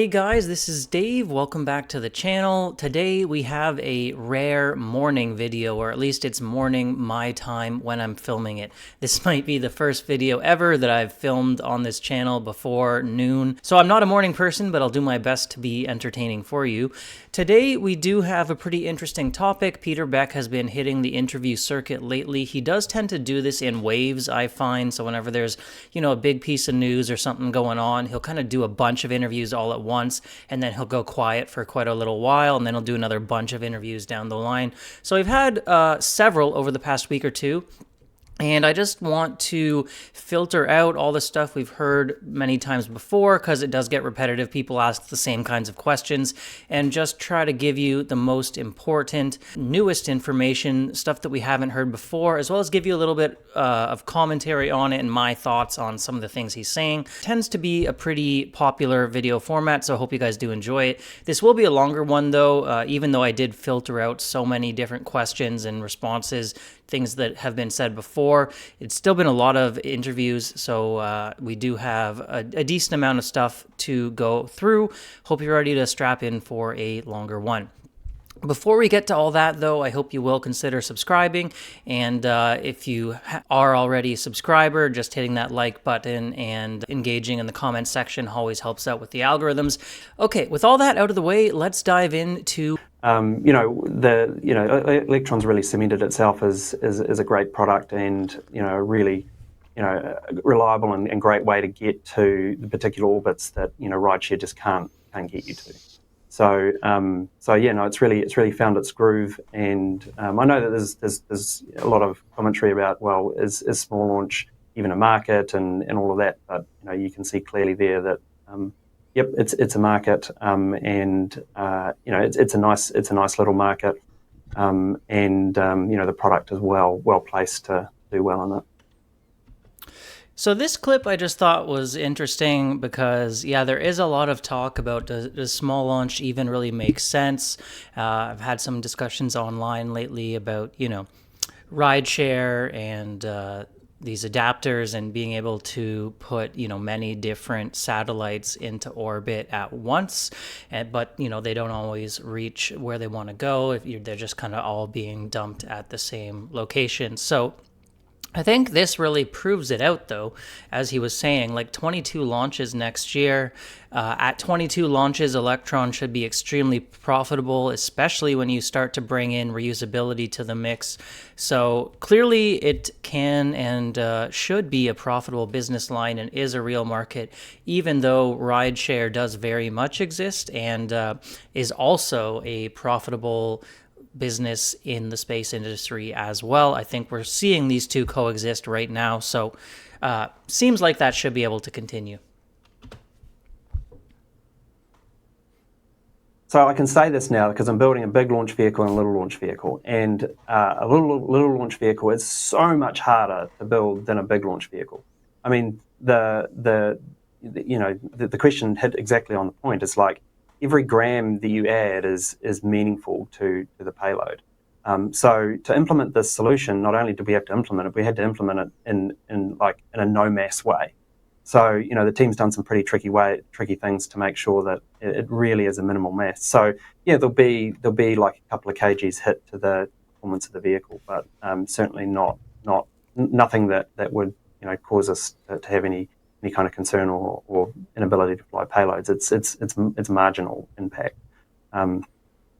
Hey guys, this is Dave. Welcome back to the channel. Today we have a rare morning video, or at least it's morning my time when I'm filming it. This might be the first video ever that I've filmed on this channel before noon. So I'm not a morning person, but I'll do my best to be entertaining for you. Today we do have a pretty interesting topic. Peter Beck has been hitting the interview circuit lately. He does tend to do this in waves, I find. So whenever there's, a big piece of news or something going on, he'll kind of do a bunch of interviews all at once, and then he'll go quiet for quite a little while, and then he'll do another bunch of interviews down the line. So we've had several over the past week or two. And I just want to filter out all the stuff we've heard many times before, because it does get repetitive. People ask the same kinds of questions, and just try to give you the most important, newest information, stuff that we haven't heard before, as well as give you a little bit of commentary on it and my thoughts on some of the things he's saying. Tends to be a pretty popular video format, so I hope you guys do enjoy it. This will be a longer one, though, even though I did filter out so many different questions and responses, things that have been said before. It's still been a lot of interviews, so we do have a decent amount of stuff to go through. Hope you're ready to strap in for a longer one. Before we get to all that, though, I hope you will consider subscribing, and if you are already a subscriber, just hitting that like button and engaging in the comment section always helps out with the algorithms. Okay, with all that out of the way, let's dive into Electron's really cemented itself as a great product, and really reliable and great way to get to the particular orbits that rideshare just can't get you to. So it's really found its groove, and I know that there's a lot of commentary about, well, is small launch even a market and all of that, but you can see clearly there that yep, it's a market, and it's a nice little market, and the product is well placed to do well in it. So this clip I just thought was interesting because, yeah, there is a lot of talk about does small launch even really make sense. I've had some discussions online lately about, rideshare and these adapters and being able to put, many different satellites into orbit at once. But, they don't always reach where they want to go if they're just kind of all being dumped at the same location. So I think this really proves it out, though, as he was saying, like 22 launches next year. At 22 launches, Electron should be extremely profitable, especially when you start to bring in reusability to the mix. So clearly it can and should be a profitable business line and is a real market, even though rideshare does very much exist and is also a profitable business in the space industry as well. I think we're seeing these two coexist right now, so seems like that should be able to continue. So I can say this now because I'm building a big launch vehicle and a little launch vehicle, and a little launch vehicle is so much harder to build than a big launch vehicle. I mean, the question hit exactly on the point. It's like every gram that you add is meaningful to the payload. So to implement this solution, not only did we have to implement it, we had to implement it in a no mass way. So the team's done some pretty tricky things to make sure that it really is a minimal mass. So yeah, there'll be like a couple of kgs hit to the performance of the vehicle, but certainly nothing that would cause us to have any kind of concern or inability to fly payloads. It's marginal impact.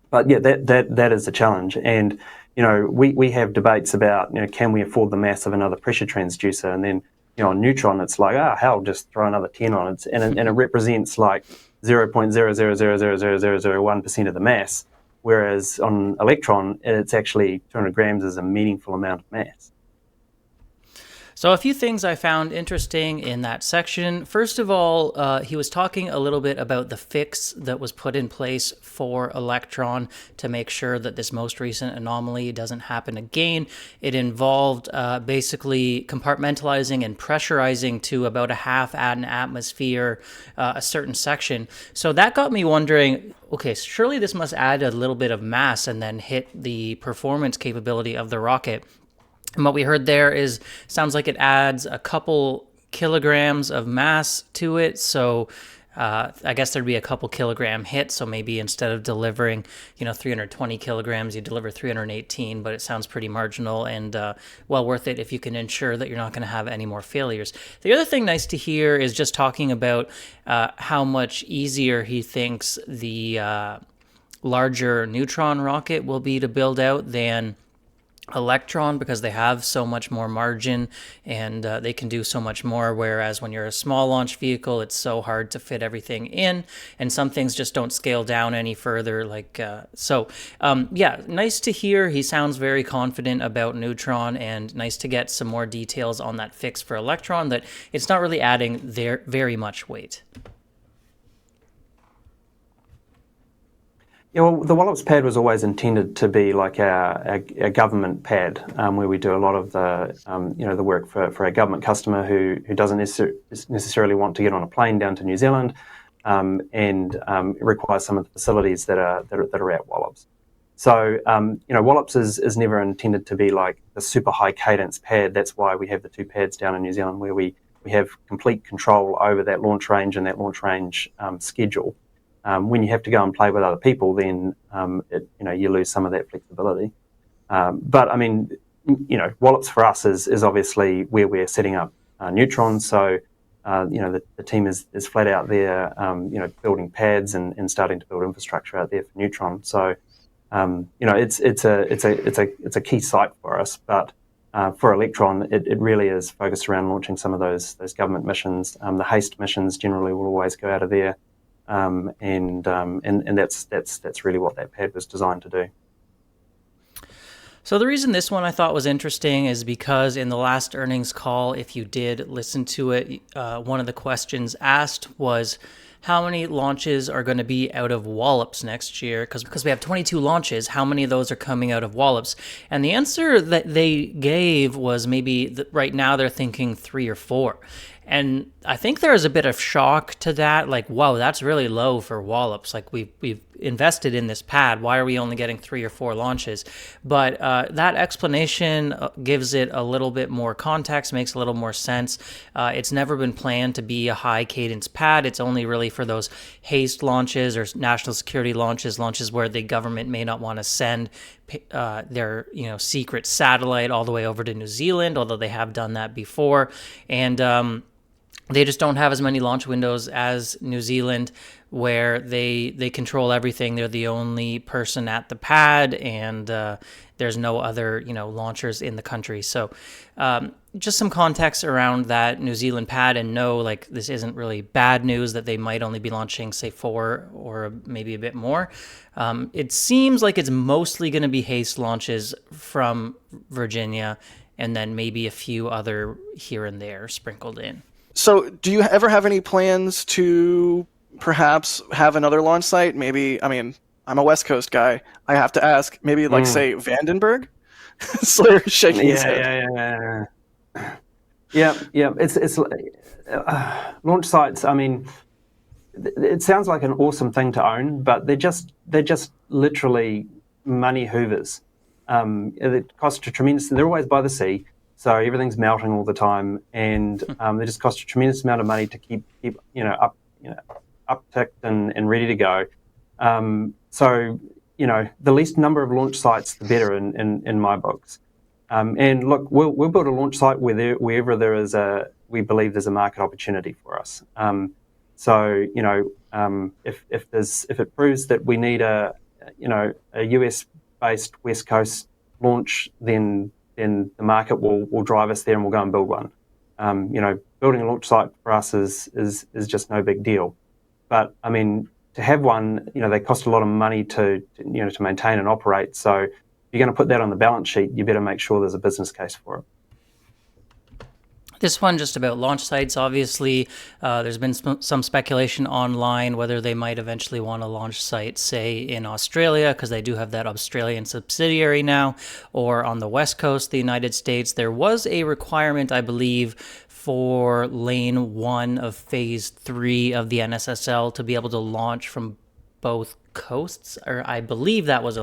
But yeah, that is the challenge. And we have debates about can we afford the mass of another pressure transducer, and then on Neutron it's like, hell, just throw another 10 on it, and it represents like 0.0000001% of the mass, whereas on Electron it's actually 200 grams is a meaningful amount of mass. So a few things I found interesting in that section. First of all, he was talking a little bit about the fix that was put in place for Electron to make sure that this most recent anomaly doesn't happen again. It involved basically compartmentalizing and pressurizing to about a half an atmosphere, a certain section. So that got me wondering, okay, surely this must add a little bit of mass and then hit the performance capability of the rocket. And what we heard there sounds like it adds a couple kilograms of mass to it. So I guess there'd be a couple kilogram hit. So maybe instead of delivering, 320 kilograms, you deliver 318, but it sounds pretty marginal and well worth it if you can ensure that you're not going to have any more failures. The other thing nice to hear is just talking about how much easier he thinks the larger Neutron rocket will be to build out than Electron, because they have so much more margin and they can do so much more, whereas when you're a small launch vehicle, it's so hard to fit everything in, and some things just don't scale down any further. Yeah, nice to hear. He sounds very confident about Neutron, and nice to get some more details on that fix for Electron, that it's not really adding very much weight. Yeah, well, the Wallops pad was always intended to be like a government pad, where we do a lot of the work for a government customer who doesn't necessarily want to get on a plane down to New Zealand, and requires some of the facilities that are at Wallops. So Wallops is never intended to be like a super high cadence pad. That's why we have the two pads down in New Zealand, where we have complete control over that launch range and that launch range schedule. When you have to go and play with other people, then you lose some of that flexibility. But I mean, Wallops for us is obviously where we're setting up Neutron. So the team is flat out there, building pads and starting to build infrastructure out there for Neutron. So it's a key site for us. But for Electron, it really is focused around launching some of those government missions. The HASTE missions generally will always go out of there. And that's really what that pad was designed to do. So the reason this one I thought was interesting is because in the last earnings call, if you did listen to it, one of the questions asked was how many launches are going to be out of Wallops next year? Because we have 22 launches, how many of those are coming out of Wallops? And the answer that they gave was maybe right now they're thinking 3 or 4. And I think there is a bit of shock to that, like, wow, that's really low for Wallops. Like, we've invested in this pad. Why are we only getting 3 or 4 launches? But that explanation gives it a little bit more context, makes a little more sense. It's never been planned to be a high cadence pad. It's only really for those HASTE launches or national security launches where the government may not want to send their secret satellite all the way over to New Zealand, although they have done that before. And they just don't have as many launch windows as New Zealand, where they control everything. They're the only person at the pad, and there's no other launchers in the country. So just some context around that New Zealand pad, and no, like, this isn't really bad news that they might only be launching, say, 4 or maybe a bit more. It seems like it's mostly going to be HASTE launches from Virginia, and then maybe a few other here and there sprinkled in. So do you ever have any plans to perhaps have another launch site? Maybe, I mean, I'm a West Coast guy. I have to ask, maybe like, say, Vandenberg? Slayer's shaking his head. Yeah. It's launch sites. I mean, it sounds like an awesome thing to own, but they're just literally money hoovers. It costs a tremendous. They're always by the sea. So everything's melting all the time, and they just cost a tremendous amount of money to keep upticked and ready to go. So the least number of launch sites, the better in my books. And look, we'll build a launch site wherever we believe there's a market opportunity for us. So if it proves that we need a US based West Coast launch, then the market will drive us there, and we'll go and build one. Building a launch site for us is just no big deal. But I mean, to have one, they cost a lot of money to maintain and operate. So if you're going to put that on the balance sheet, you better make sure there's a business case for it. This one just about launch sites. Obviously, there's been some speculation online whether they might eventually want a launch site, say, in Australia, because they do have that Australian subsidiary now, or on the West Coast of the United States. There was a requirement, I believe, for Lane 1 of Phase 3 of the NSSL to be able to launch from both coasts, or I believe that was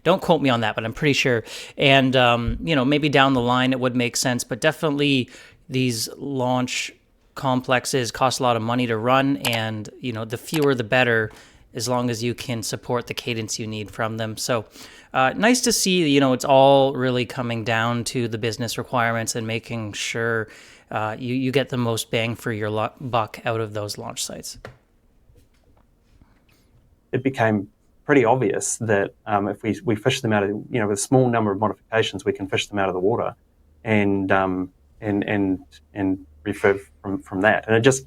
don't quote me on that, but I'm pretty sure. And, maybe down the line it would make sense, but definitely these launch complexes cost a lot of money to run, and the fewer the better, as long as you can support the cadence you need from them. So nice to see, it's all really coming down to the business requirements and making sure you get the most bang for your buck out of those launch sites. It became pretty obvious that if we fish them out of, with a small number of modifications, we can fish them out of the water and refurb from that. And it just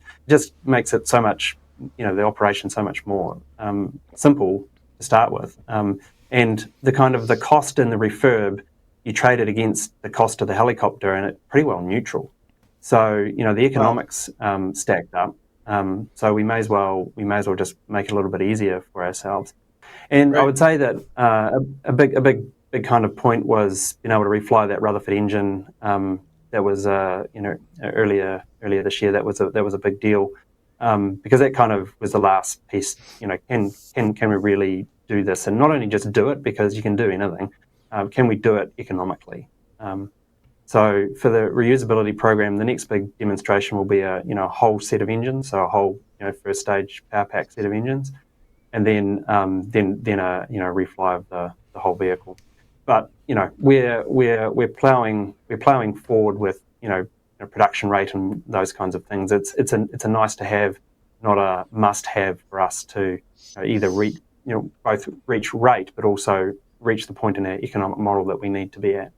makes it so much, the operation so much more simple to start with. And the cost in the refurb, you trade it against the cost of the helicopter, and it's pretty well neutral. So the economics stacked up. So we may as well just make it a little bit easier for ourselves. And right. I would say that a big kind of point was being able to refly that Rutherford engine. That was earlier this year. That was a big deal because that kind of was the last piece. Can we really do this, and not only just do it because you can do anything. Can we do it economically? So for the reusability program, the next big demonstration will be a whole set of engines, so a whole first stage power pack set of engines, and then a refly of the whole vehicle. But we're plowing forward with production rate and those kinds of things. It's a nice to have, not a must have for us to either both reach rate but also reach the point in our economic model that we need to be at.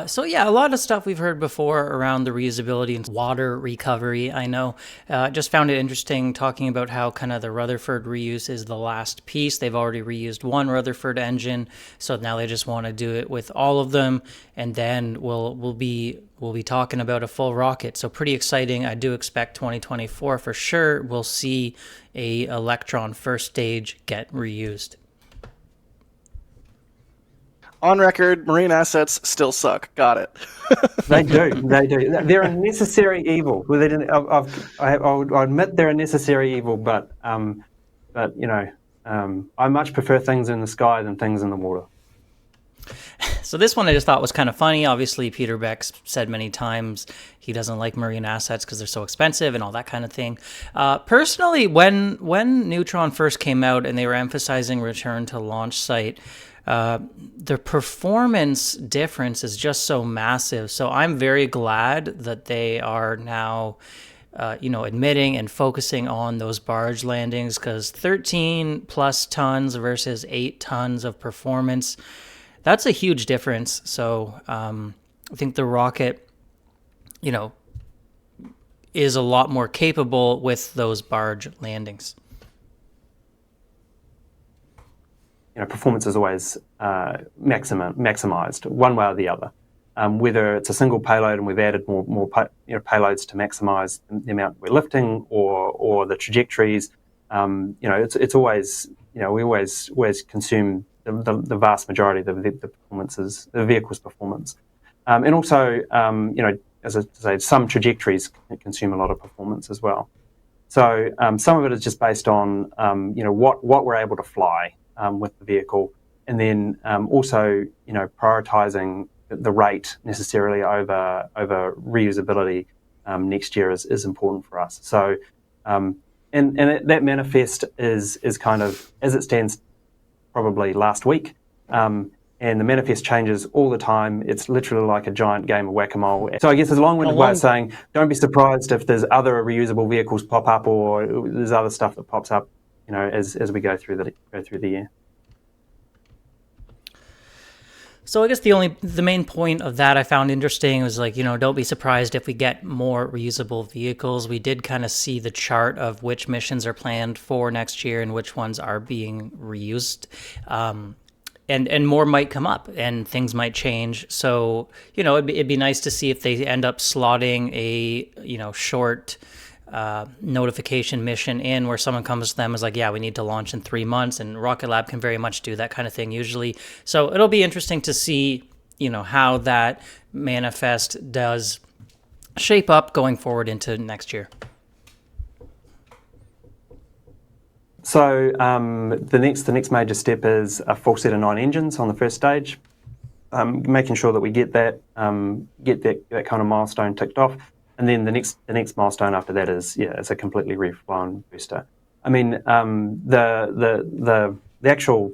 So yeah, a lot of stuff we've heard before around the reusability and water recovery. I know, just found it interesting talking about how kind of the Rutherford reuse is the last piece. They've already reused one Rutherford engine, so now they just want to do it with all of them, and then we'll be talking about a full rocket. So pretty exciting. I do expect 2024 for sure. We'll see a Electron first stage get reused. On record, marine assets still suck. Got it. They do. They're a necessary evil. I admit they're a necessary evil, but I much prefer things in the sky than things in the water. So this one I just thought was kind of funny. Obviously, Peter Beck said many times he doesn't like marine assets because they're so expensive and all that kind of thing. Personally, when Neutron first came out and they were emphasizing return to launch site, the performance difference is just so massive. So I'm very glad that they are now, admitting and focusing on those barge landings, because 13 plus tons versus 8 tons of performance, that's a huge difference. So I think the rocket, is a lot more capable with those barge landings. Performance is always maximized one way or the other. Whether it's a single payload and we've added more payloads to maximize the amount we're lifting, or the trajectories, it's always, we always consume the vast majority of the vehicle's performance, and also, as I say, some trajectories consume a lot of performance as well. So some of it is just based on what we're able to fly with the vehicle, and then also prioritizing the rate necessarily over reusability next year is important for us. So and that manifest is kind of as it stands probably last week, and the manifest changes all the time. It's literally like a giant game of whack-a-mole. So I guess there's a long-winded way of saying, don't be surprised if there's other reusable vehicles pop up, or there's other stuff that pops up as we go through the year. So I guess the main point of that I found interesting was don't be surprised if we get more reusable vehicles. We did kind of see the chart of which missions are planned for next year and which ones are being reused. And more might come up and things might change. So, it'd be nice to see if they end up slotting a, short notification mission in where someone comes to them is like, yeah, we need to launch in 3 months, and Rocket Lab can very much do that kind of thing usually. So it'll be interesting to see, how that manifest does shape up going forward into next year. So the next major step is a full set of 9 engines on the first stage. making sure that we get that kind of milestone ticked off, and then the next milestone after that is it's a completely reflown booster. I mean, the actual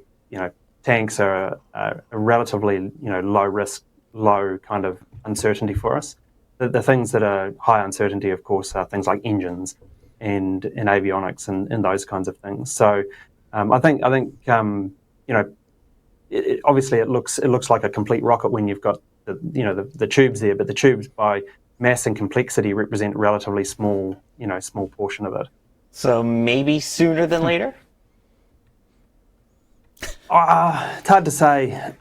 tanks are a relatively low risk, low kind of uncertainty for us. The things that are high uncertainty, of course, are things like engines and avionics and those kinds of things. So I think obviously it looks like a complete rocket when you've got the tubes there, but the tubes by mass and complexity represent a relatively small portion of it. So maybe sooner than later? It's hard to say.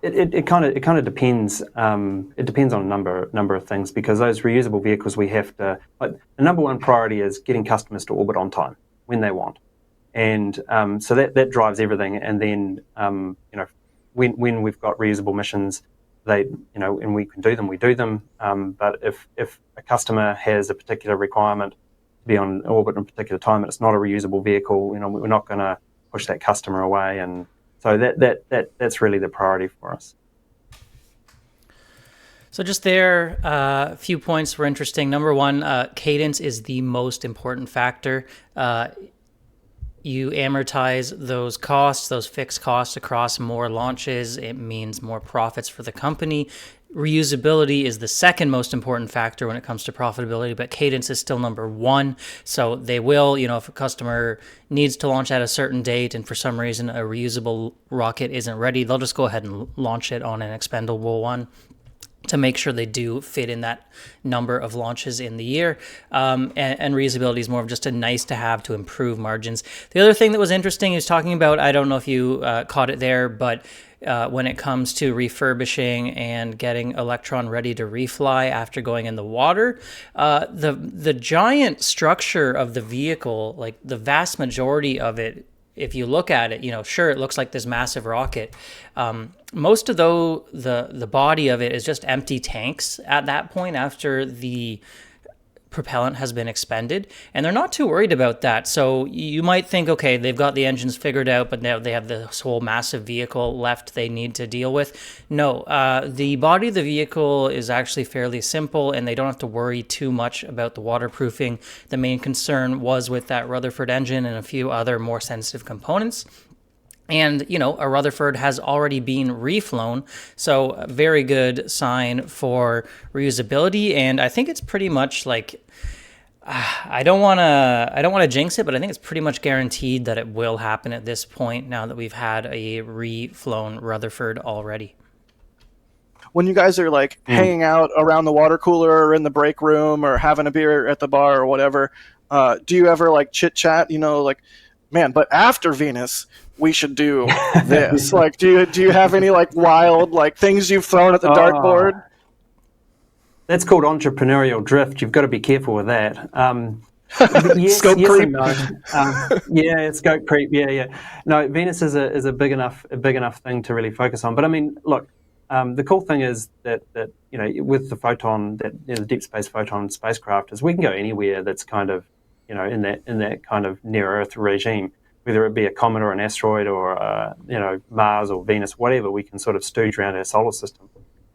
It kind of depends. It depends on a number of things, because those reusable vehicles, we have to, the number one priority is getting customers to orbit on time when they want, and so that drives everything. And then when we've got reusable missions, and we can do them, we do them. But if a customer has a particular requirement to be on orbit at a particular time, and it's not a reusable vehicle, we're not going to push that customer away, and so that's really the priority for us. So just there, a few points were interesting. Number one, cadence is the most important factor. You amortize those costs, those fixed costs across more launches. It means more profits for the company. Reusability is the second most important factor when it comes to profitability, but cadence is still number one. So they will, if a customer needs to launch at a certain date and for some reason a reusable rocket isn't ready, they'll just go ahead and launch it on an expendable one to make sure they do fit in that number of launches in the year. And reusability is more of just a nice to have to improve margins. The other thing that was interesting is talking about, I don't know if you caught it there, but when it comes to refurbishing and getting Electron ready to refly after going in the water, the giant structure of the vehicle, like the vast majority of it, if you look at it, sure, it looks like this massive rocket. Most of the body of it is just empty tanks at that point after the propellant has been expended, and they're not too worried about that. So you might think, okay, they've got the engines figured out, but now they have this whole massive vehicle left they need to deal with. No, the body of the vehicle is actually fairly simple, and they don't have to worry too much about the waterproofing. The main concern was with that Rutherford engine and a few other more sensitive components. And, a Rutherford has already been reflown, so a very good sign for reusability. And I think it's pretty much like, I don't want to jinx it, but I think it's pretty much guaranteed that it will happen at this point now that we've had a reflown Rutherford already. When you guys are hanging out around the water cooler or in the break room or having a beer at the bar or whatever, do you ever chit chat, man, but after Venus, we should do this. Do you have any wild things you've thrown at the dartboard? That's called entrepreneurial drift. You've got to be careful with that. Scope creep. No. Scope creep. Yeah. No, Venus is a big enough thing to really focus on. But I mean, look, the cool thing is that with the Photon, the deep space Photon spacecraft, is we can go anywhere that's kind of in that kind of near Earth regime, whether it be a comet or an asteroid or Mars or Venus, whatever. We can sort of stooge around our solar system,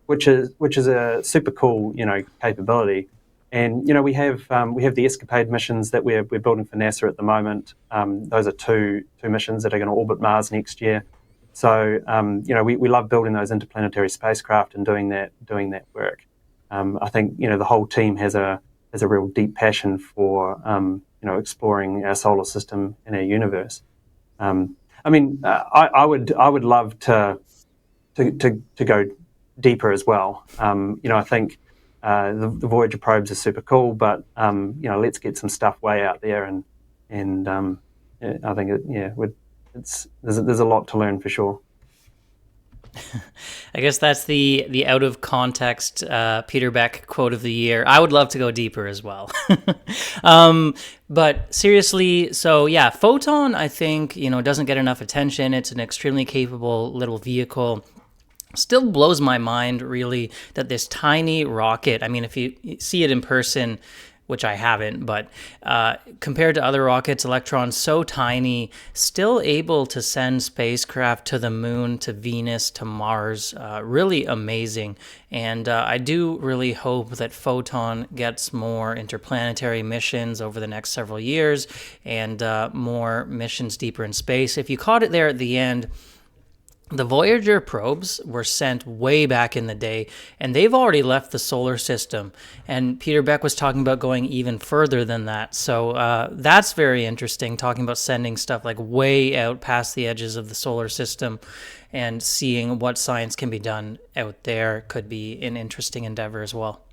which is a super cool capability. And we have the Escapade missions that we're building for NASA at the moment. Those are two missions that are going to orbit Mars next year. So we love building those interplanetary spacecraft and doing that work. I think the whole team has a real deep passion for exploring our solar system and our universe. I would love to go deeper as well. I think the Voyager probes are super cool, but let's get some stuff way out there, and I think there's a lot to learn for sure. I guess that's the out of context Peter Beck quote of the year. I would love to go deeper as well. But seriously, so yeah, Photon, I think, doesn't get enough attention. It's an extremely capable little vehicle. Still blows my mind, really, that this tiny rocket, I mean, if you see it in person, which I haven't, but compared to other rockets, Electron's so tiny, still able to send spacecraft to the moon, to Venus, to Mars. Really amazing. And I do really hope that Photon gets more interplanetary missions over the next several years and more missions deeper in space. If you caught it there at the end, the Voyager probes were sent way back in the day, and they've already left the solar system. And Peter Beck was talking about going even further than that. So that's very interesting, talking about sending stuff like way out past the edges of the solar system and seeing what science can be done out there could be an interesting endeavor as well.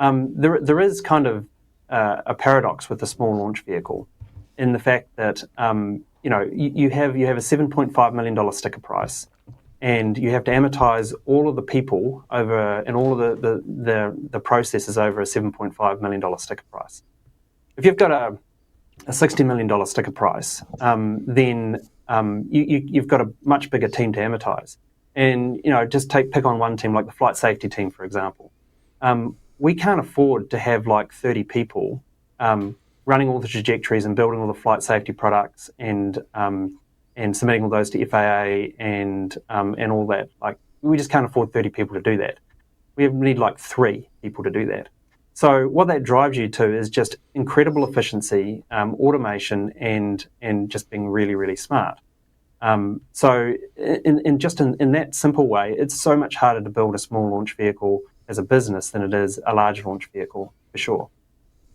There is kind of a paradox with the small launch vehicle, in the fact that you have a $7.5 million sticker price, and you have to amortize all of the people over and all of the processes over a $7.5 million sticker price. If you've got a $60 million sticker price, then you've got a much bigger team to amortize. And just pick on one team, like the flight safety team, for example. We can't afford to have like 30 people running all the trajectories and building all the flight safety products and submitting all those to FAA and all that. Like, we just can't afford 30 people to do that. We need like 3 people to do that. So what that drives you to is just incredible efficiency, automation, and just being really, really smart. So in that simple way, it's so much harder to build a small launch vehicle as a business than it is a large launch vehicle, for sure.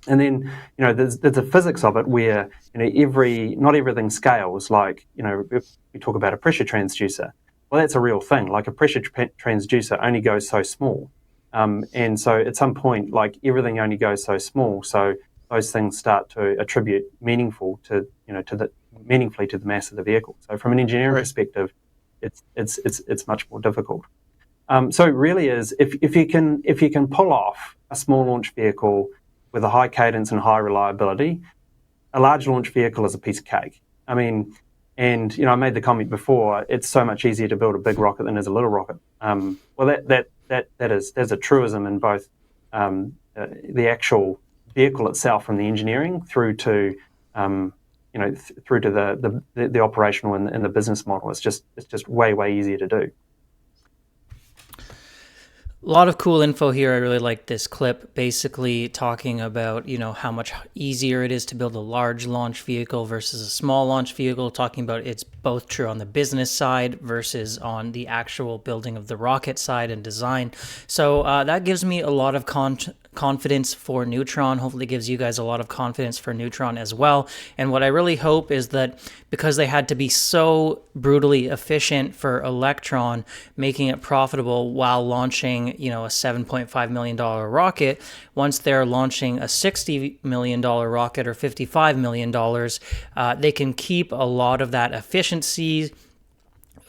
And then, there's the physics of it where, not everything scales. Like, if we talk about a pressure transducer, well, that's a real thing. Like, a pressure transducer only goes so small. And so at some point, like, everything only goes so small. So those things start to attribute meaningfully to the mass of the vehicle. So from an engineering perspective, it's much more difficult. So it really is, if you can pull off a small launch vehicle with a high cadence and high reliability, a large launch vehicle is a piece of cake. I mean, and I made the comment before, it's so much easier to build a big rocket than is a little rocket. Well, there's a truism in both the actual vehicle itself, from the engineering through to through to the operational and the business model. It's just way easier to do. A lot of cool info here. I really like this clip, basically talking about, how much easier it is to build a large launch vehicle versus a small launch vehicle, talking about it's both true on the business side versus on the actual building of the rocket side and design. So that gives me a lot of confidence for Neutron. Hopefully gives you guys a lot of confidence for Neutron as well. And what I really hope is that, because they had to be so brutally efficient for Electron, making it profitable while launching, a $7.5 million rocket, once they're launching a $60 million rocket or $55 million, they can keep a lot of that efficiency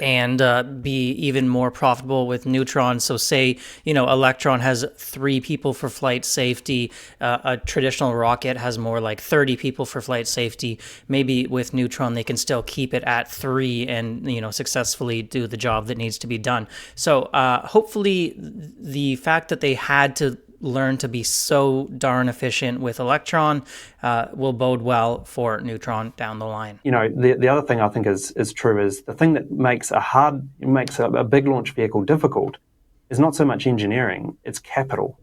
and be even more profitable with Neutron. So say, Electron has 3 people for flight safety, a traditional rocket has more like 30 people for flight safety. Maybe with Neutron, they can still keep it at 3 and, successfully do the job that needs to be done. So hopefully the fact that they had to learn to be so darn efficient with Electron will bode well for Neutron down the line. The other thing I think is true is the thing that makes a big launch vehicle difficult is not so much engineering, it's capital.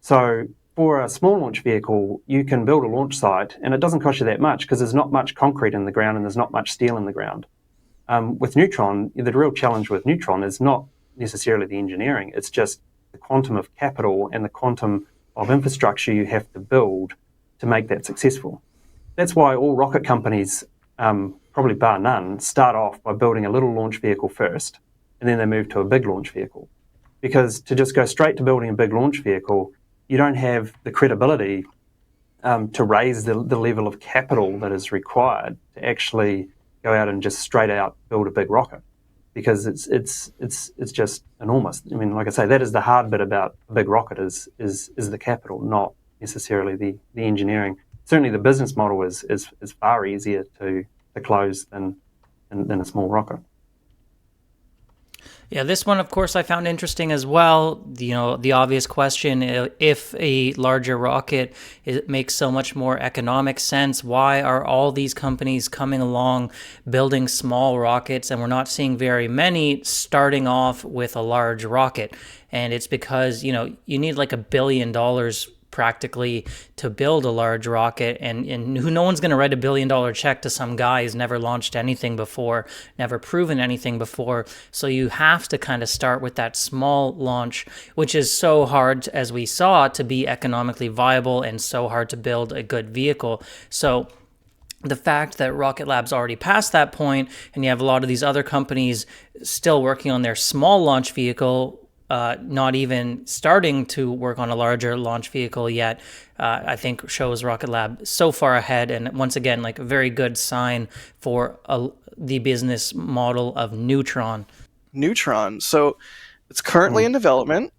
So for a small launch vehicle, you can build a launch site and it doesn't cost you that much because there's not much concrete in the ground and there's not much steel in the ground. With Neutron, the real challenge with Neutron is not necessarily the engineering, it's just the quantum of capital and the quantum of infrastructure you have to build to make that successful. That's why all rocket companies, probably bar none, start off by building a little launch vehicle first, and then they move to a big launch vehicle. Because to just go straight to building a big launch vehicle, you don't have the credibility to raise the level of capital that is required to actually go out and just straight out build a big rocket. Because it's just enormous. I mean, like I say, that is the hard bit about a big rocket is the capital, not necessarily the engineering. Certainly, the business model is far easier to close than a small rocket. Yeah, this one, of course, I found interesting as well. The obvious question, if a larger rocket makes so much more economic sense, why are all these companies coming along building small rockets and we're not seeing very many starting off with a large rocket? And it's because, you need like $1 billion practically to build a large rocket, and no one's going to write $1 billion check to some guy who's never launched anything before, never proven anything before. So you have to kind of start with that small launch, which is so hard, as we saw, to be economically viable and so hard to build a good vehicle. So the fact that Rocket Lab's already past that point, and you have a lot of these other companies still working on their small launch vehicle, not even starting to work on a larger launch vehicle yet, I think shows Rocket Lab so far ahead. And once again, like a very good sign for the business model of Neutron. Neutron. So it's currently in development.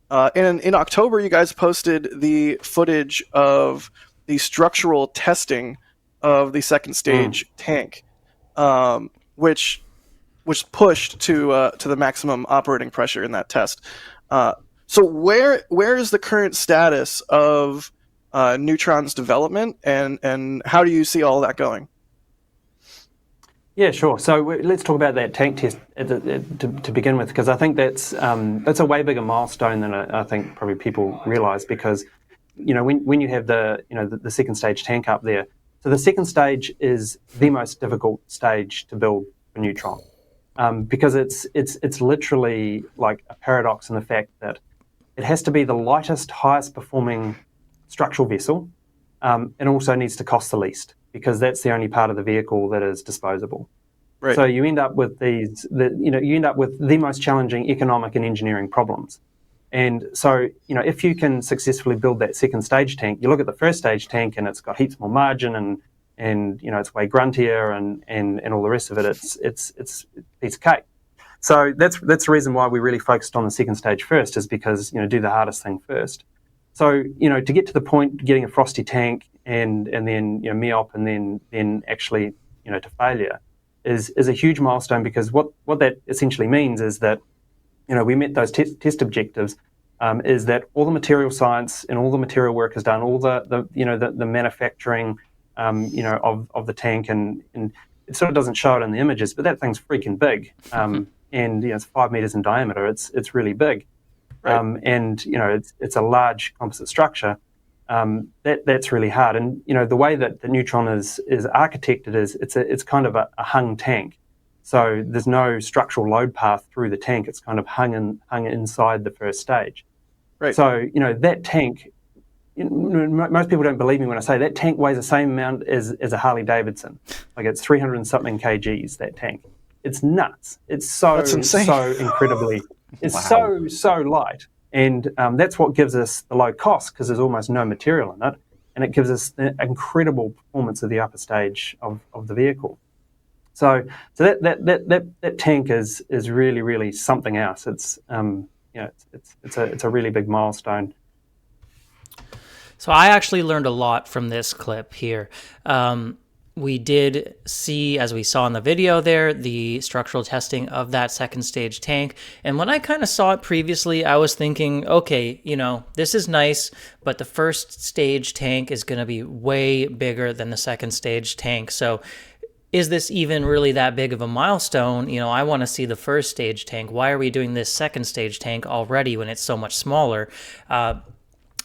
In October, you guys posted the footage of the structural testing of the second stage tank, which was pushed to the maximum operating pressure in that test. So where is the current status of Neutron's development, and how do you see all that going? Yeah, sure. So let's talk about that tank test to begin with, because I think that's a way bigger milestone than I think probably people realise. Because when you have the second stage tank up there, so the second stage is the most difficult stage to build for Neutron. Because it's literally like a paradox in the fact that it has to be the lightest, highest performing structural vessel. It also needs to cost the least, because that's the only part of the vehicle that is disposable. Right. So you end up with the most challenging economic and engineering problems. And so, if you can successfully build that second stage tank, you look at the first stage tank and it's got heaps more margin and it's way gruntier and all the rest of it. It's a piece of cake. So that's the reason why we really focused on the second stage first, is because do the hardest thing first. So to get to the point, getting a frosty tank and then MEOP and then actually to failure is a huge milestone, because what that essentially means is that we met those test objectives. Is that all the material science and all the material work is done, all the manufacturing of the tank, and it sort of doesn't show it in the images, but that thing's freaking big, and it's 5 meters in diameter. It's really big, right. And it's a large composite structure. That's really hard, and the way that the Neutron is architected is it's kind of a hung tank, so there's no structural load path through the tank. It's kind of hung inside the first stage, right. So that tank. Most people don't believe me when I say that tank weighs the same amount as a Harley Davidson. Like, it's 300 and something kgs, that tank. It's nuts. It's so incredibly, it's wow. so light. And that's what gives us the low cost, because there's almost no material in it. And it gives us the incredible performance of the upper stage of the vehicle. So that tank is really, really something else. It's it's a really big milestone. So I actually learned a lot from this clip here. We did see, as we saw in the video there, the structural testing of that second stage tank. And when I kind of saw it previously, I was thinking, okay, this is nice, but the first stage tank is going to be way bigger than the second stage tank. So is this even really that big of a milestone? I want to see the first stage tank. Why are we doing this second stage tank already when it's so much smaller?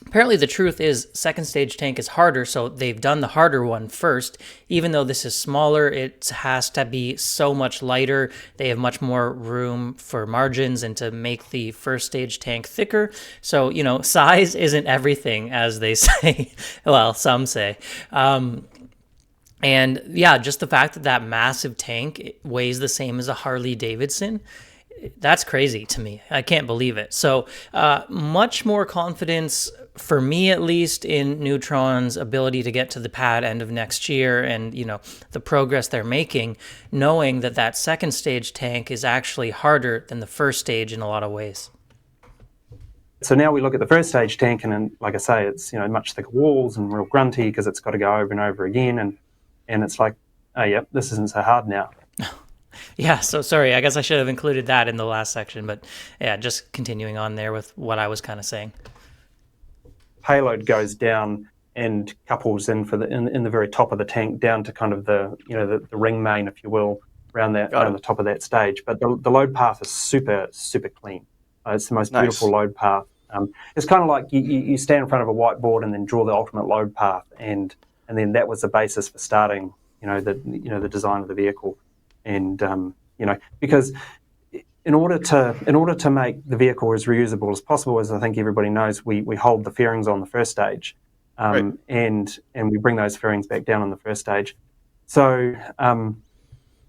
Apparently the truth is second stage tank is harder, so they've done the harder one first. Even though this is smaller, it has to be so much lighter. They have much more room for margins and to make the first stage tank thicker. So, size isn't everything, as they say. Well, some say. And yeah, just the fact that massive tank weighs the same as a Harley Davidson, that's crazy to me. I can't believe it. So much more confidence, for me at least, in Neutron's ability to get to the pad end of next year, and the progress they're making, knowing that second stage tank is actually harder than the first stage in a lot of ways. So now we look at the first stage tank, and like I say, it's much thicker walls and real grunty because it's got to go over and over again, and it's like, oh yeah, this isn't so hard now. Yeah, so sorry, I guess I should have included that in the last section, but yeah, just continuing on there with what I was kind of saying. Payload goes down and couples in for in the very top of the tank down to kind of the the ring main, if you will, around the top of that stage. But the load path is super clean. It's the most beautiful load path. It's kind of like you stand in front of a whiteboard and then draw the ultimate load path, and then that was the basis for starting the design of the vehicle, and because in order to make the vehicle as reusable as possible, as I think everybody knows, we hold the fairings on the first stage, Right. and we bring those fairings back down on the first stage. So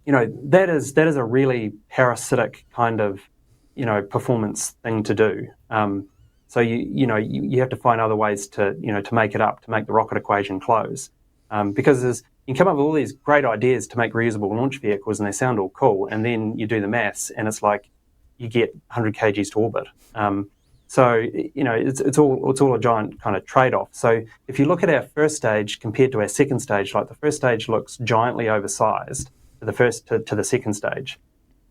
that is a really parasitic kind of performance thing to do. So you have to find other ways to make it up, to make the rocket equation close, because you can come up with all these great ideas to make reusable launch vehicles, and they sound all cool, and then you do the maths, and it's like you get 100 kgs to orbit. So it's all a giant kind of trade-off. So if you look at our first stage compared to our second stage, like the first stage looks giantly oversized to the second stage,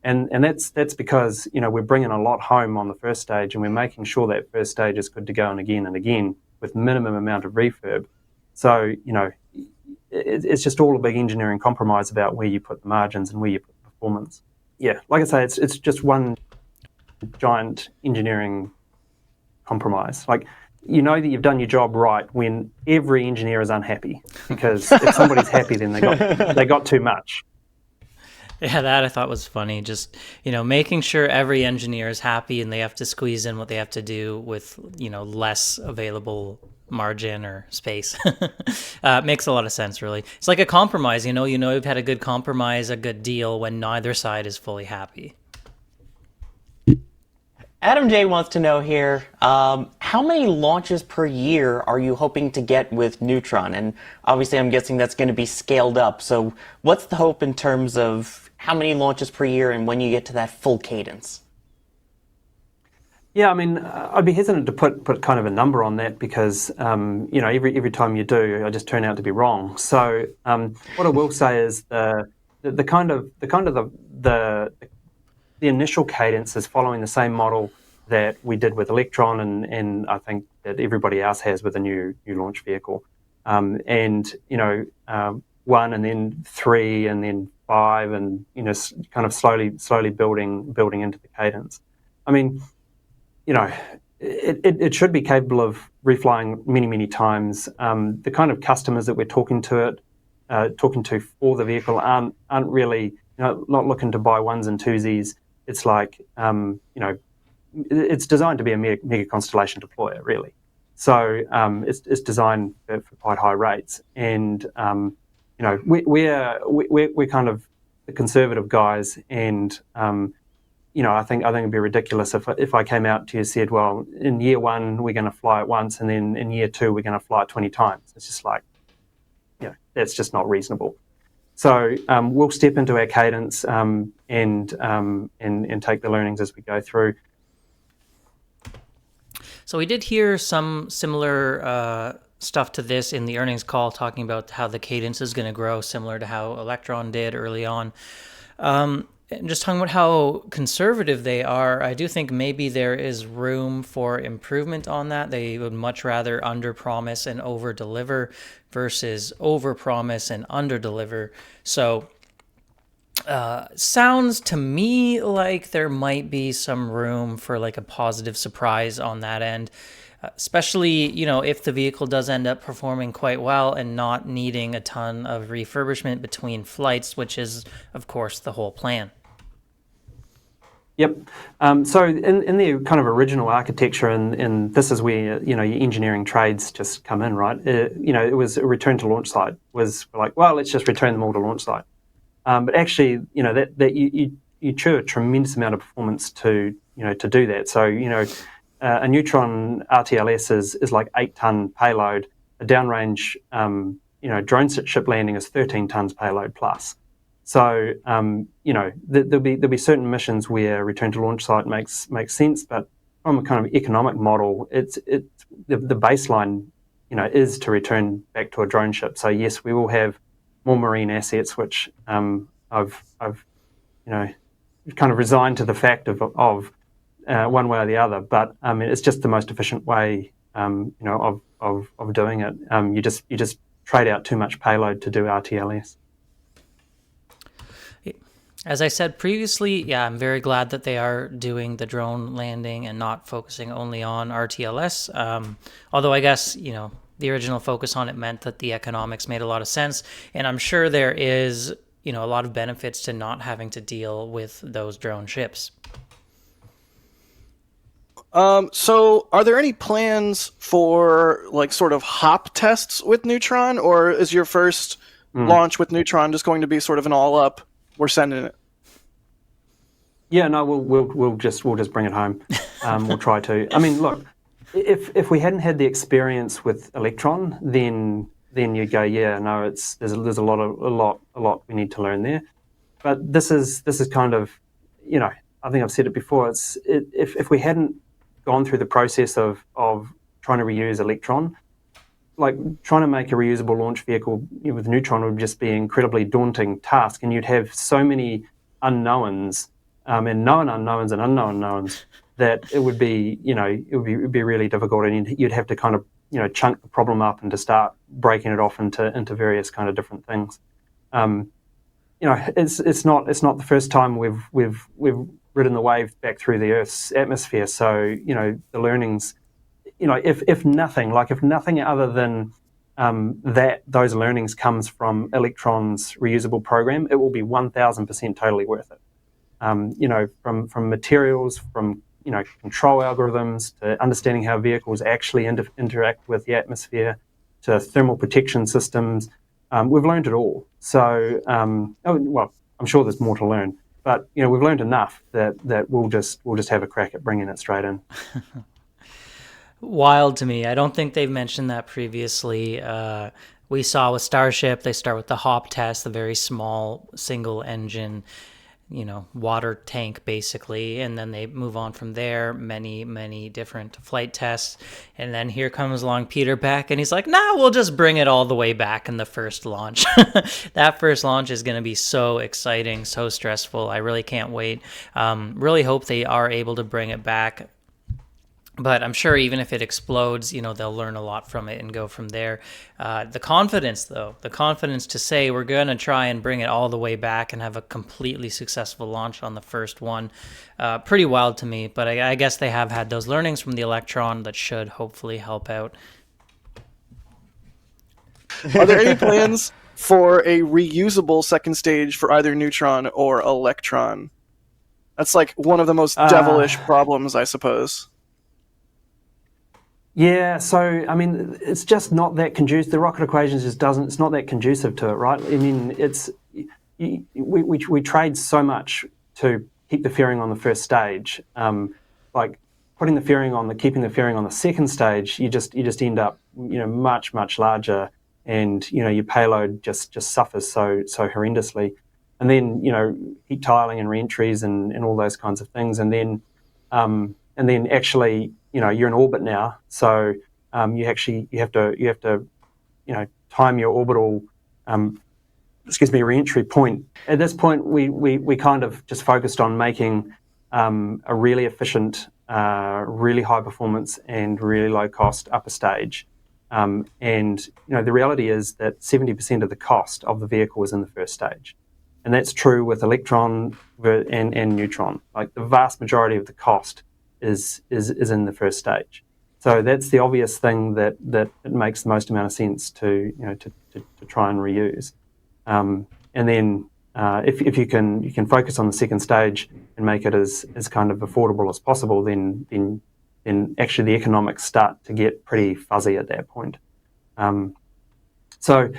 and that's because we're bringing a lot home on the first stage, and we're making sure that first stage is good to go and again with minimum amount of refurb. So it's just all a big engineering compromise about where you put the margins and where you put the performance. Yeah, like I say, it's just one giant engineering compromise. Like, that you've done your job right when every engineer is unhappy, because if somebody's happy, then they got too much. Yeah, that I thought was funny. Just, making sure every engineer is happy and they have to squeeze in what they have to do with, less available margin or space. Makes a lot of sense, really. It's like a compromise, you've had a good compromise, a good deal when neither side is fully happy. Adam J wants to know here, how many launches per year are you hoping to get with Neutron? And obviously I'm guessing that's going to be scaled up. So what's the hope in terms of how many launches per year and when you get to that full cadence? Yeah, I mean, I'd be hesitant to put kind of a number on that, because every time you do, I just turn out to be wrong. So what I will say is the initial cadence is following the same model that we did with Electron, and I think that everybody else has with a new launch vehicle. One, and then 3, and then 5, and kind of slowly building into the cadence. I mean, it should be capable of reflying many times. The kind of customers that we're talking to for the vehicle aren't really not looking to buy ones and twosies. It's like it's designed to be a mega constellation deployer, really. So it's designed for quite high rates, and we're kind of the conservative guys, and I think it'd be ridiculous if I came out to you and said, well, in year 1 we're going to fly it once, and then in year 2 we're going to fly it 20 times. It's just like, that's just not reasonable. So we'll step into our cadence and take the learnings as we go through. So we did hear some similar stuff to this in the earnings call, talking about how the cadence is going to grow, similar to how Electron did early on. And just talking about how conservative they are, I do think maybe there is room for improvement on that. They would much rather under-promise and over-deliver versus over-promise and under-deliver. So sounds to me like there might be some room for like a positive surprise on that end, especially, if the vehicle does end up performing quite well and not needing a ton of refurbishment between flights, which is, of course, the whole plan. Yep. So in the kind of original architecture, and this is where your engineering trades just come in, right? It was a return to launch site. Was like, well, let's just return them all to launch site. But actually, that you chew a tremendous amount of performance to do that. So a Neutron RTLS is like 8-ton payload. A downrange drone ship landing is 13 tons payload plus. So there'll be certain missions where return to launch site makes sense, but from a kind of economic model, it's the baseline is to return back to a drone ship. So yes, we will have more marine assets, which I've kind of resigned to the fact of one way or the other. But I mean, it's just the most efficient way, of doing it. You just trade out too much payload to do RTLS. As I said previously, yeah, I'm very glad that they are doing the drone landing and not focusing only on RTLS. Although I guess, the original focus on it meant that the economics made a lot of sense. And I'm sure there is, a lot of benefits to not having to deal with those drone ships. So are there any plans for like sort of hop tests with Neutron, or is your first launch with Neutron just going to be sort of an all up? We're sending it. Yeah, no, we'll just bring it home. We'll try to. I mean, look, if we hadn't had the experience with Electron, then you'd go, yeah, no, there's a lot we need to learn there. But this is kind of, I think I've said it before. If we hadn't gone through the process of trying to reuse Electron, like trying to make a reusable launch vehicle with Neutron would just be an incredibly daunting task, and you'd have so many unknowns, and known unknowns and unknown knowns, that it would be, it would be really difficult, and you'd have to kind of, chunk the problem up and to start breaking it off into various kind of different things. It's not the first time we've ridden the wave back through the Earth's atmosphere, so the learnings. If nothing other than those learnings comes from Electron's reusable program, it will be 1,000% totally worth it. From materials, from control algorithms, to understanding how vehicles actually interact with the atmosphere, to thermal protection systems, we've learned it all. So, I'm sure there's more to learn, but we've learned enough that we'll just have a crack at bringing it straight in. Wild to me. I don't think they've mentioned that previously. We saw with Starship, they start with the hop test, the very small single engine, water tank basically, and then they move on from there, many different flight tests, and then here comes along Peter Beck, and he's like, nah, we'll just bring it all the way back in the first launch. That first launch is going to be so exciting, so stressful. I really can't wait. Really hope they are able to bring it back. But I'm sure even if it explodes, they'll learn a lot from it and go from there. The confidence to say we're going to try and bring it all the way back and have a completely successful launch on the first one, pretty wild to me. But I guess they have had those learnings from the Electron that should hopefully help out. Are there any plans for a reusable second stage for either Neutron or Electron? That's like one of the most devilish problems, I suppose. Yeah, so I mean, it's just not that conducive. The rocket equations it's not that conducive to it, right? I mean, we trade so much to keep the fairing on the first stage. Like keeping the fairing on the second stage, you just end up, much larger, and your payload just suffers so horrendously. And then heat tiling and reentries and all those kinds of things, and then actually. You're in orbit now, so you have to time your orbital reentry point. At this point, we kind of just focused on making a really efficient, really high performance and really low cost upper stage. And the reality is that 70% of the cost of the vehicle is in the first stage, and that's true with Electron and Neutron. Like the vast majority of the cost is in the first stage. So that's the obvious thing that it makes the most amount of sense to try and reuse. And then if you can focus on the second stage and make it as kind of affordable as possible, then actually the economics start to get pretty fuzzy at that point. So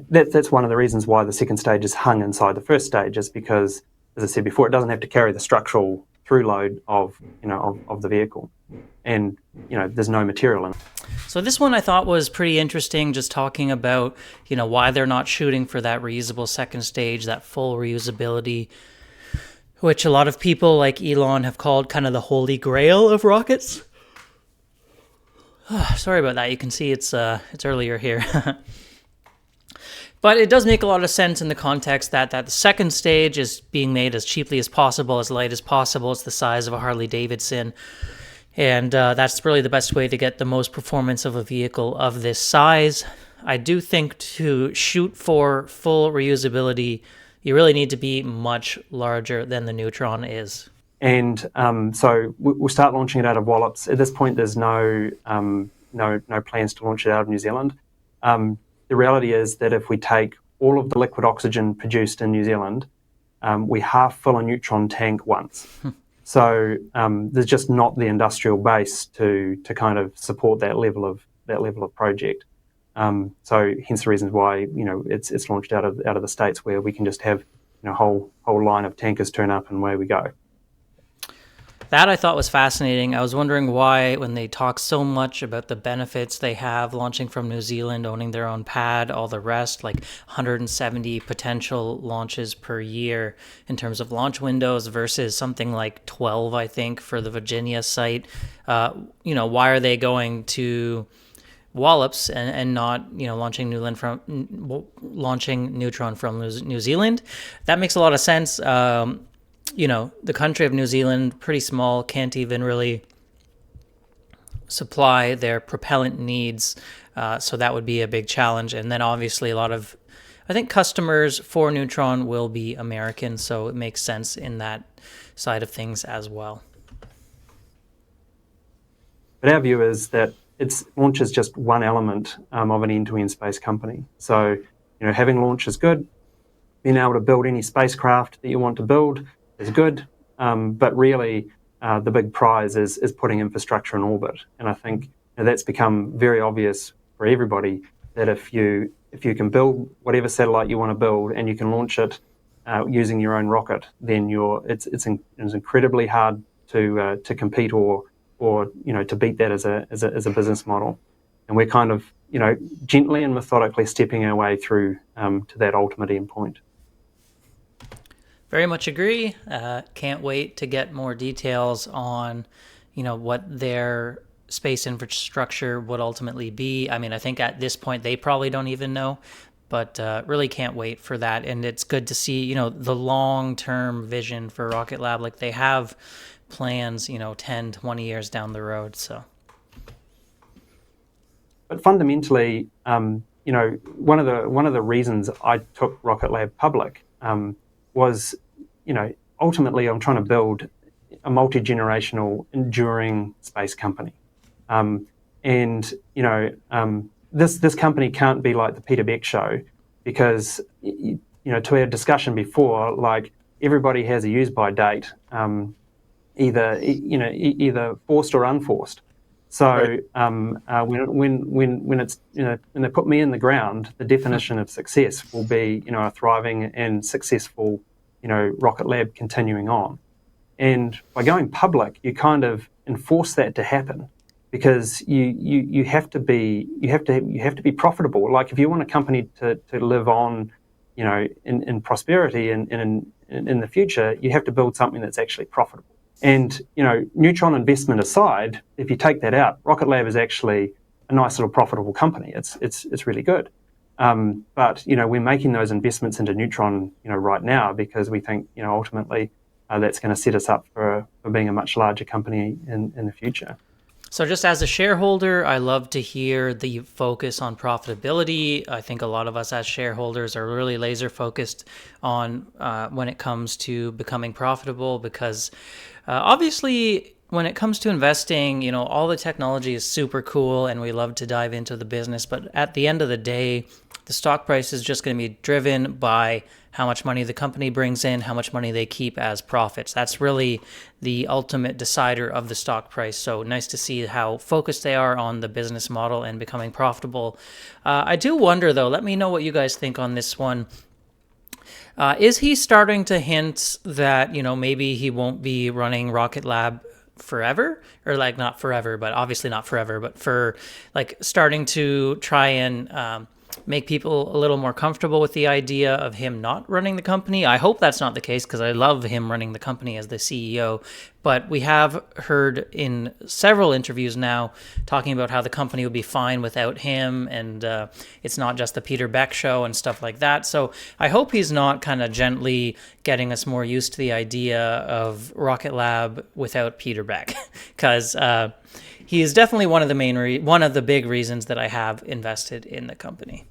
that's one of the reasons why the second stage is hung inside the first stage, is because, as I said before, it doesn't have to carry the structural through load of the vehicle, and there's no material in it. So this one I thought was pretty interesting, just talking about why they're not shooting for that reusable second stage, that full reusability, which a lot of people like Elon have called kind of the holy grail of rockets. Sorry about that. You can see it's earlier here. But it does make a lot of sense in the context that the second stage is being made as cheaply as possible, as light as possible. It's the size of a Harley Davidson. And that's really the best way to get the most performance of a vehicle of this size. I do think to shoot for full reusability, you really need to be much larger than the Neutron is. And so we'll start launching it out of Wallops. At this point, there's no plans to launch it out of New Zealand. The reality is that if we take all of the liquid oxygen produced in New Zealand, we half fill a Neutron tank once. So there's just not the industrial base to kind of support that level of project. So hence the reasons why it's launched out of the States, where we can just have a whole line of tankers turn up and away we go. That I thought was fascinating. I was wondering why, when they talk so much about the benefits they have launching from New Zealand, owning their own pad, all the rest, like 170 potential launches per year in terms of launch windows versus something like 12, I think, for the Virginia site. Why are they going to Wallops and not launching Neutron from New Zealand? That makes a lot of sense. The country of New Zealand, pretty small, can't even really supply their propellant needs. So that would be a big challenge. And then obviously a lot of, I think, customers for Neutron will be American. So it makes sense in that side of things as well. But our view is that launch is just one element of an end-to-end space company. So, having launch is good. Being able to build any spacecraft that you want to build is good, but really the big prize is putting infrastructure in orbit. And I think that's become very obvious for everybody, that if you can build whatever satellite you want to build and you can launch it using your own rocket, then it's incredibly hard to compete or to beat that as a business model. And we're kind of gently and methodically stepping our way through to that ultimate endpoint. Very much agree. Can't wait to get more details on, what their space infrastructure would ultimately be. I mean, I think at this point they probably don't even know, but really can't wait for that. And it's good to see, the long-term vision for Rocket Lab. Like, they have plans, 10, 20 years down the road. So, but fundamentally, one of the reasons I took Rocket Lab public was, ultimately I'm trying to build a multi-generational, enduring space company. This company can't be like the Peter Beck show, because, to our discussion before, like, everybody has a use-by date, either forced or unforced. So Right. when it's when they put me in the ground, the definition of success will be a thriving and successful Rocket Lab continuing on. And by going public, you kind of enforce that to happen, because you have to be profitable. Like, if you want a company to live on, in prosperity and in the future, you have to build something that's actually profitable. And, Neutron investment aside, if you take that out, Rocket Lab is actually a nice little profitable company. It's really good. But, we're making those investments into Neutron, right now, because we think, ultimately that's going to set us up for being a much larger company in the future. So just as a shareholder, I love to hear the focus on profitability. I think a lot of us as shareholders are really laser focused on when it comes to becoming profitable, because obviously when it comes to investing, all the technology is super cool and we love to dive into the business. But at the end of the day, the stock price is just going to be driven by how much money the company brings in, how much money they keep as profits. That's really the ultimate decider of the stock price. So nice to see how focused they are on the business model and becoming profitable. I do wonder, though, let me know what you guys think on this one. Is he starting to hint that, maybe he won't be running Rocket Lab forever? Or, not forever, but obviously not forever, but for starting to try and make people a little more comfortable with the idea of him not running the company. I hope that's not the case because I love him running the company as the CEO. But we have heard in several interviews now talking about how the company would be fine without him, and it's not just the Peter Beck show and stuff like that. So I hope he's not kind of gently getting us more used to the idea of Rocket Lab without Peter Beck, because he is definitely one of the big reasons that I have invested in the company.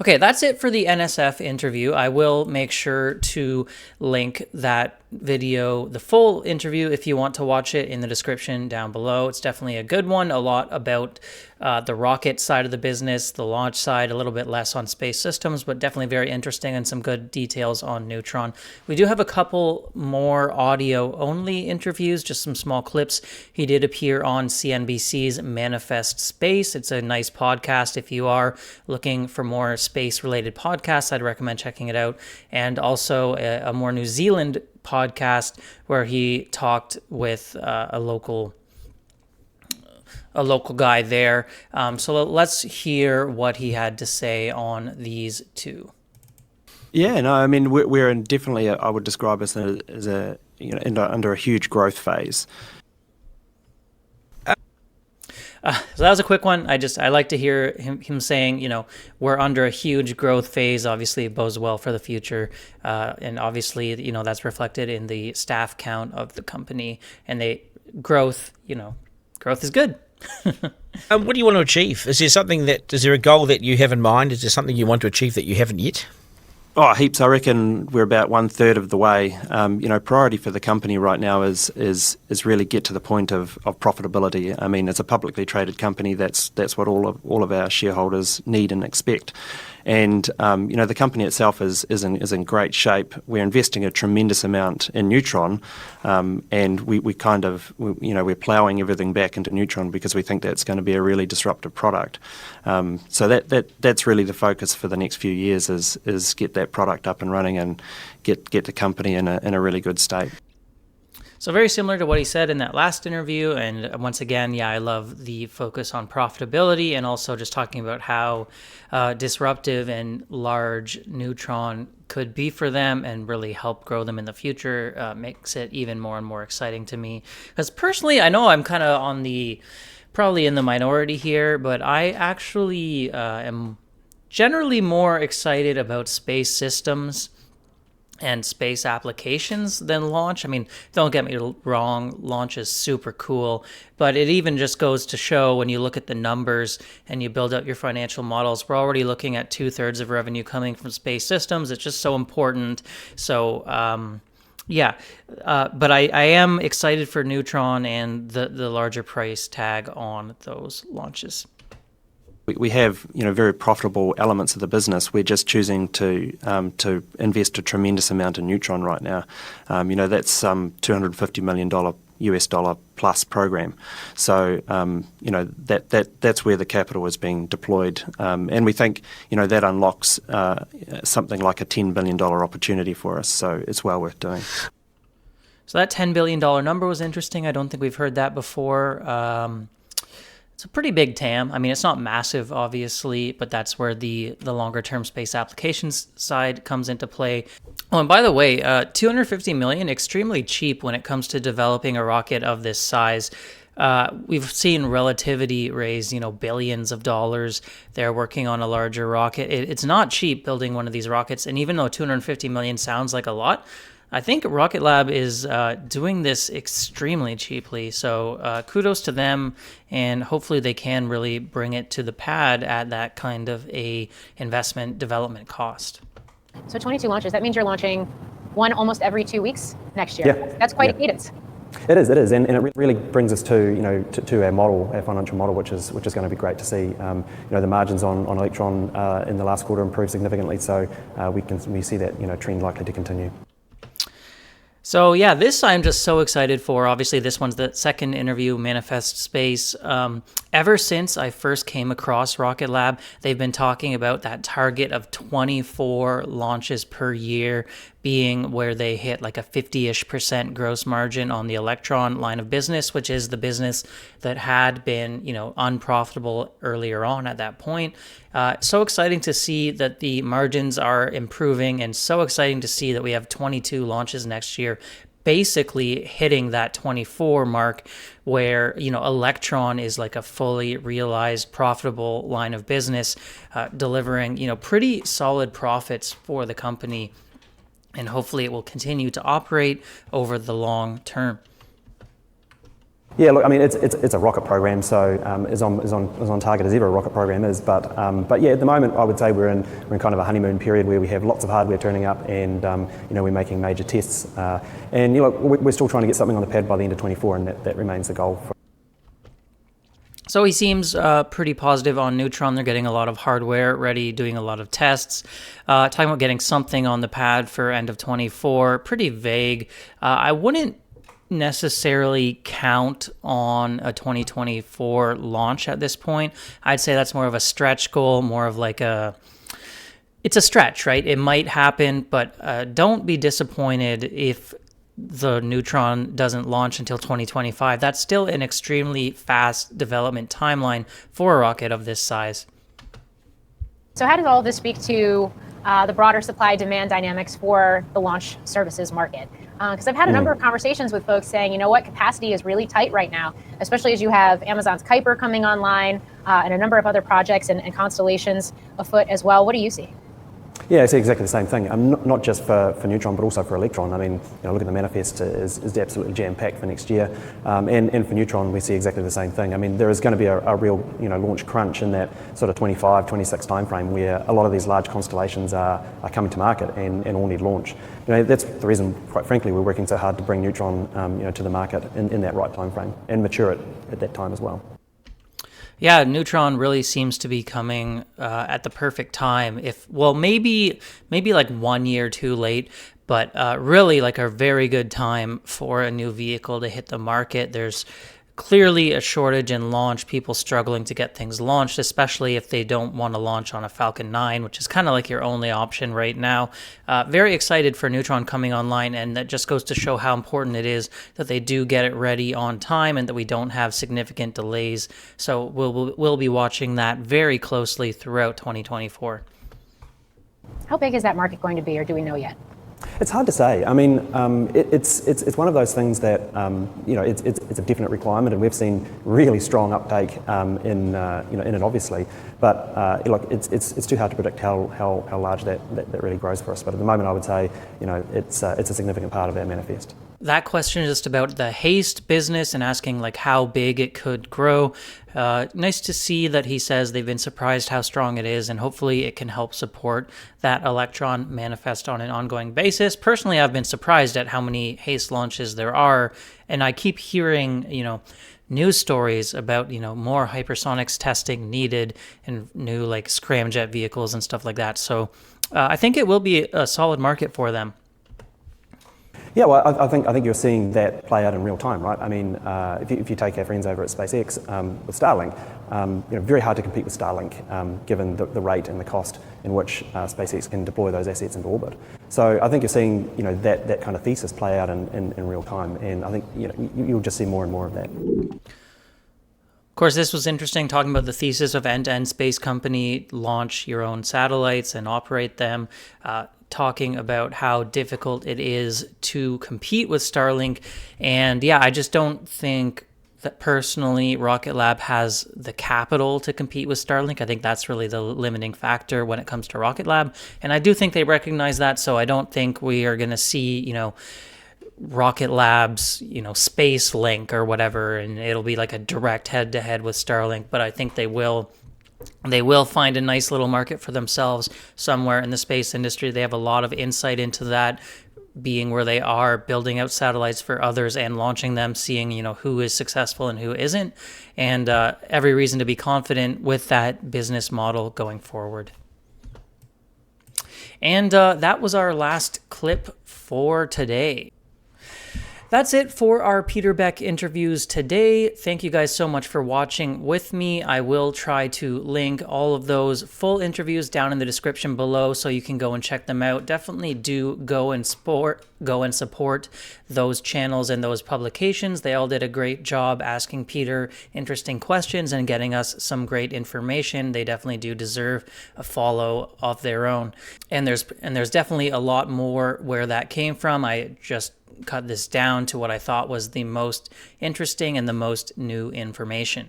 Okay, that's it for the NSF interview. I will make sure to link that video, the full interview, if you want to watch it, in the description down below. It's definitely a good one. A lot about the rocket side of the business, the launch side, a little bit less on space systems, but definitely very interesting and some good details on Neutron. We do have a couple more audio-only interviews, just some small clips. He did appear on CNBC's Manifest Space. It's a nice podcast. If you are looking for more space-related podcasts, I'd recommend checking it out. And also a more New Zealand podcast where he talked with a local guy there. So let's hear what he had to say on these two. Yeah, no, I mean we're in definitely I would describe us as a under a huge growth phase. So that was a quick one. I like to hear him saying, we're under a huge growth phase. Obviously, it bodes well for the future. And obviously, that's reflected in the staff count of the company. And growth is good. What do you want to achieve? Is there a goal that you have in mind? Is there something you want to achieve that you haven't yet? Oh, heaps. I reckon we're about 1/3 of the way. Priority for the company right now is really get to the point of profitability. I mean, it's a publicly traded company. That's what all of our shareholders need and expect. And the company itself is in great shape. We're investing a tremendous amount in Neutron, and we're ploughing everything back into Neutron because we think that's going to be a really disruptive product. So that's really the focus for the next few years is get that product up and running and get the company in a really good state. So very similar to what he said in that last interview. And once again, I love the focus on profitability and also just talking about how disruptive and large Neutron could be for them and really help grow them in the future. Makes it even more and more exciting to me. Because personally, I know I'm kind of probably in the minority here, but I actually am generally more excited about space systems and space applications than launch. I mean, don't get me wrong, launch is super cool, but it even just goes to show when you look at the numbers and you build out your financial models, we're already looking at 2/3 of revenue coming from space systems. It's just so important. So, but I am excited for Neutron and the larger price tag on those launches. We have very profitable elements of the business. We're just choosing to invest a tremendous amount in Neutron right now. That's $250 million US dollar plus program. So that's where the capital is being deployed, and we think that unlocks something like a $10 billion opportunity for us. So it's well worth doing. So that $10 billion number was interesting. I don't think we've heard that before. It's a pretty big TAM. I mean, it's not massive, obviously, but that's where the longer-term space applications side comes into play. Oh, and by the way, $250 million, extremely cheap when it comes to developing a rocket of this size. We've seen Relativity raise, billions of dollars. They're working on a larger rocket. It's not cheap building one of these rockets, and even though $250 million sounds like a lot, I think Rocket Lab is doing this extremely cheaply, so kudos to them, and hopefully they can really bring it to the pad at that kind of a investment development cost. So 22 launches, that means you're launching one almost every 2 weeks next year. Yeah. That's quite a cadence. It is, and it really brings us to our model, our financial model, which is going to be great to see. The margins on Electron in the last quarter improved significantly, so we see that trend likely to continue. So yeah, this I'm just so excited for. Obviously, this one's the second interview, Manifest Space. Ever since I first came across Rocket Lab, they've been talking about that target of 24 launches per year being where they hit like a 50-ish% gross margin on the Electron line of business, which is the business that had been, unprofitable earlier on at that point. So exciting to see that the margins are improving, and so exciting to see that we have 22 launches next year, basically hitting that 24 mark where, Electron is like a fully realized profitable line of business, delivering, pretty solid profits for the company. And hopefully it will continue to operate over the long term. Yeah, look, I mean, it's a rocket program, so as on target as ever a rocket program is. But yeah, at the moment, I would say we're in kind of a honeymoon period where we have lots of hardware turning up, and we're making major tests, and we're still trying to get something on the pad by the end of 24, and that remains the goal. So he seems pretty positive on Neutron. They're getting a lot of hardware ready, doing a lot of tests. Talking about getting something on the pad for end of 24, pretty vague. I wouldn't necessarily count on a 2024 launch at this point. I'd say that's more of a stretch goal, more of like it's a stretch, right? It might happen, but don't be disappointed if the Neutron doesn't launch until 2025. That's still an extremely fast development timeline for a rocket of this size. So how does all of this speak to the broader supply-demand dynamics for the launch services market? Because I've had a number of conversations with folks saying, capacity is really tight right now, especially as you have Amazon's Kuiper coming online and a number of other projects and constellations afoot as well. What do you see? Yeah, it's exactly the same thing. Not just for Neutron, but also for Electron. I mean, look at the manifest is absolutely jam-packed for next year. And for Neutron, we see exactly the same thing. I mean, there is going to be a real launch crunch in that sort of 25, 26 timeframe where a lot of these large constellations are coming to market and all need launch. That's the reason, quite frankly, we're working so hard to bring Neutron to the market in that right timeframe and mature it at that time as well. Yeah, Neutron really seems to be coming at the perfect time. Maybe like 1 year too late, but really like a very good time for a new vehicle to hit the market. There's clearly a shortage in launch, people struggling to get things launched, especially if they don't want to launch on a Falcon 9, which is kind of like your only option right now. Very excited for Neutron coming online, and that just goes to show how important it is that they do get it ready on time and that we don't have significant delays. So we'll be watching that very closely throughout 2024. How big is that market going to be, or do we know yet? It's hard to say. I mean, it's one of those things that it's a definite requirement, and we've seen really strong uptake in it, obviously. But look, it's too hard to predict how large that really grows for us. But at the moment, I would say it's a significant part of our manifest. That question is just about the HASTE business and asking like how big it could grow. Nice to see that he says they've been surprised how strong it is, and hopefully it can help support that Electron manifest on an ongoing basis. Personally, I've been surprised at how many HASTE launches there are, and I keep hearing, news stories about, more hypersonics testing needed and new like scramjet vehicles and stuff like that. So I think it will be a solid market for them. Yeah, well, I think you're seeing that play out in real time, right? I mean, if you take our friends over at SpaceX with Starlink, very hard to compete with Starlink given the rate and the cost in which SpaceX can deploy those assets into orbit. So I think you're seeing that kind of thesis play out in real time, and I think you'll just see more and more of that. Of course, this was interesting, talking about the thesis of end-to-end space company, launch your own satellites and operate them. Talking about how difficult it is to compete with Starlink. And yeah, I just don't think that personally Rocket Lab has the capital to compete with Starlink. I think that's really the limiting factor when it comes to Rocket Lab. And I do think they recognize that, so I don't think we are going to see, Rocket Lab's, Space Link or whatever, and it'll be like a direct head-to-head with Starlink. But I think they will find a nice little market for themselves somewhere in the space industry. They have a lot of insight into that, being where they are, building out satellites for others and launching them, seeing, who is successful and who isn't, and every reason to be confident with that business model going forward. And that was our last clip for today. That's it for our Peter Beck interviews today. Thank you guys so much for watching with me. I will try to link all of those full interviews down in the description below so you can go and check them out. Definitely do go and support those channels and those publications. They all did a great job asking Peter interesting questions and getting us some great information. They definitely do deserve a follow of their own. And there's definitely a lot more where that came from. I just cut this down to what I thought was the most interesting and the most new information.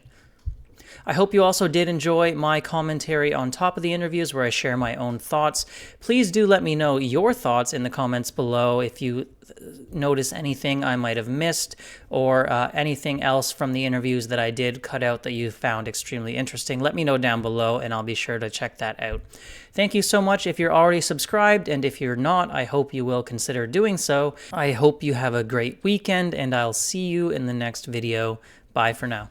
I hope you also did enjoy my commentary on top of the interviews where I share my own thoughts. Please do let me know your thoughts in the comments below if you notice anything I might have missed or anything else from the interviews that I did cut out that you found extremely interesting. Let me know down below and I'll be sure to check that out. Thank you so much if you're already subscribed, and if you're not, I hope you will consider doing so. I hope you have a great weekend, and I'll see you in the next video. Bye for now.